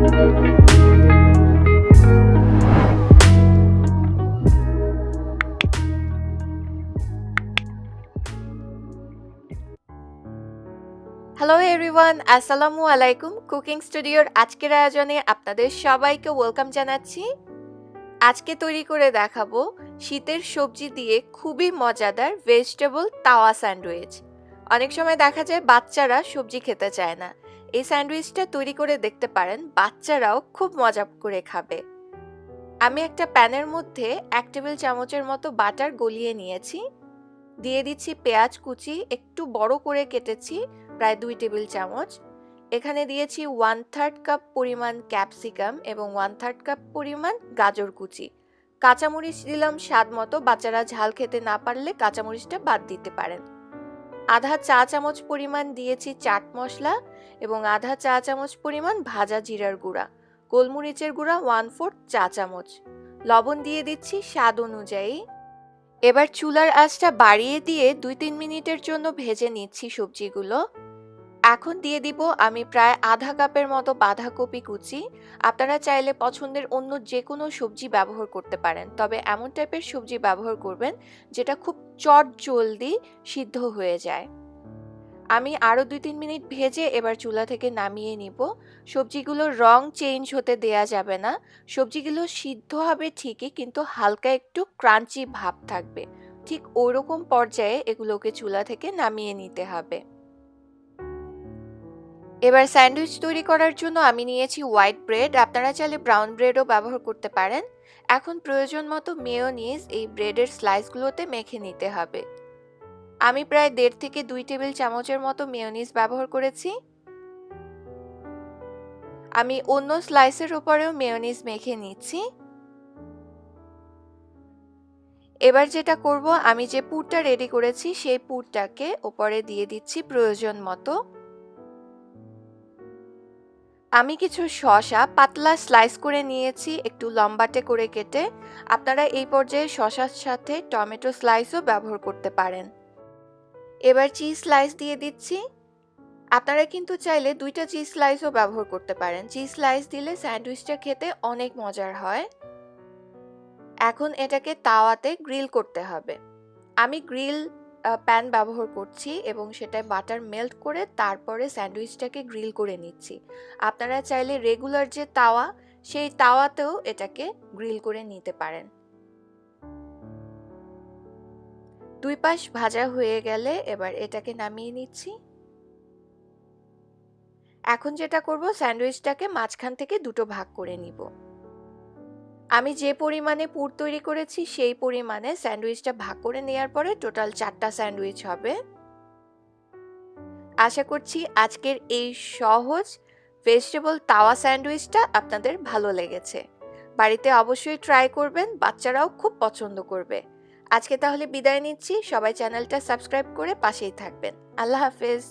Hello everyone, আসসালামু আলাইকুম। Cooking স্টুডিওর আজকের আয়োজনে আপনাদের সবাইকে ওয়েলকাম জানাচ্ছি। আজকে তৈরি করে দেখাবো শীতের সবজি দিয়ে খুবই মজাদার ভেজিটেবল তাওয়া স্যান্ডউইচ। অনেক সময় দেখা যায় বাচ্চারা সবজি খেতে চায় না, এই স্যান্ডউইচটা তৈরি করে দেখতে পারেন, বাচ্চারাও খুব মজা করে খাবে। আমি একটা প্যানের মধ্যে 1 টেবিল চামচের মতো বাটার গলিয়ে নিয়েছি। দিয়ে দিচ্ছি পেঁয়াজ কুচি, একটু বড় করে কেটেছি, প্রায় 2 টেবিল চামচ। এখানে দিয়েছি 1/3 কাপ পরিমাণ ক্যাপসিকাম এবং 1/3 কাপ পরিমাণ গাজর কুচি। কাঁচামরিচ দিলাম স্বাদ মতো, বাচ্চারা ঝাল খেতে না পারলে কাঁচামরিচটা বাদ দিতে পারেন। আধা চা চামচ পরিমাণ দিয়েছি চাট মশলা এবং আধা চা চামচ পরিমাণ ভাজা জিরার গুঁড়া, গোলমরিচের গুঁড়া 1/4 চা চামচ, লবণ দিয়ে দিচ্ছি স্বাদ অনুযায়ী। এবার চুলার আঁচটা বাড়িয়ে দিয়ে 2-3 মিনিটের জন্য ভেজে নিচ্ছি সবজিগুলো। এখন দিয়ে দিব আমি প্রায় আধা কাপের মতো বাঁধাকপি কুচি। আপনারা চাইলে পছন্দের অন্য যে কোনো সবজি ব্যবহার করতে পারেন, তবে এমন টাইপের সবজি ব্যবহার করবেন যেটা খুব চটজলদি সিদ্ধ হয়ে যায়। আমি আরও 2-3 মিনিট ভেজে এবার চুলা থেকে নামিয়ে নিব। সবজিগুলোর রং চেঞ্জ হতে দেয়া যাবে না। সবজিগুলো সিদ্ধ হবে ঠিকই, কিন্তু হালকা একটু ক্রাঞ্চি ভাব থাকবে। ঠিক ওইরকম পর্যায়ে এগুলোকে চুলা থেকে নামিয়ে নিতে হবে। এবার স্যান্ডউইচ তৈরি করার জন্য আমি নিয়েছি হোয়াইট ব্রেড, আপনারা চাইলে ব্রাউন ব্রেডও ব্যবহার করতে পারেন। এখন প্রয়োজন মতো মেয়োনিজ এই ব্রেডের স্লাইসগুলোতে মেখে নিতে হবে। আমি প্রায় 1.5 থেকে 2 টেবিল চামচের মতো মেয়োনিজ ব্যবহার করেছি। আমি অন্য স্লাইসের উপরেও মেয়োনিজ মেখে নিচ্ছি। এবার যেটা করব, আমি যে পুরটা রেডি করেছি সেই পুরটাকে উপরে দিয়ে দিচ্ছি প্রয়োজন মতো। আমি কিছু শসা পাতলা স্লাইস করে নিয়েছি, একটু লম্বাটে করে কেটে। আপনারা এই পর্যায়ে শসার সাথে টমেটো স্লাইসও ব্যবহার করতে পারেন। এবার চিজ স্লাইস দিয়ে দিচ্ছি। আপনারা কিন্তু চাইলে 2টা চিজ স্লাইসও ব্যবহার করতে পারেন। চিজ স্লাইস দিলে স্যান্ডউইচটা খেতে অনেক মজার হয়। এখন এটাকে তাওয়াতে গ্রিল করতে হবে। আমি গ্রিল প্যান ব্যবহার করছি এবং সেটায় বাটার মেল্ট করে তারপরে স্যান্ডউইচটাকে গ্রিল করে নিচ্ছি। আপনারা চাইলে রেগুলার যে তাওয়া, সেই তাওয়াতেও এটাকে গ্রিল করে নিতে পারেন। 2 পাশ ভাজা হয়ে গেলে এবার এটাকে নামিয়ে নিচ্ছি। এখন যেটা করব, স্যান্ডউইচটাকে মাঝখান থেকে 2টো ভাগ করে নিব। আমি যে পরিমাণে পুর তৈরি করেছি সেই পরিমাণে স্যান্ডউইচটা ভাগ করে নেওয়ার পরে টোটাল 4টা স্যান্ডউইচ হবে। আশা করছি আজকের এই সহজ ভেজিটেবল তাওয়া স্যান্ডউইচটা আপনাদের ভালো লেগেছে। বাড়িতে অবশ্যই ট্রাই করবেন, বাচ্চারাও খুব পছন্দ করবে। আজকে তাহলে বিদায় নিচ্ছি, সবাই চ্যানেলটা সাবস্ক্রাইব করে পাশেই থাকবেন। আল্লাহ হাফেজ।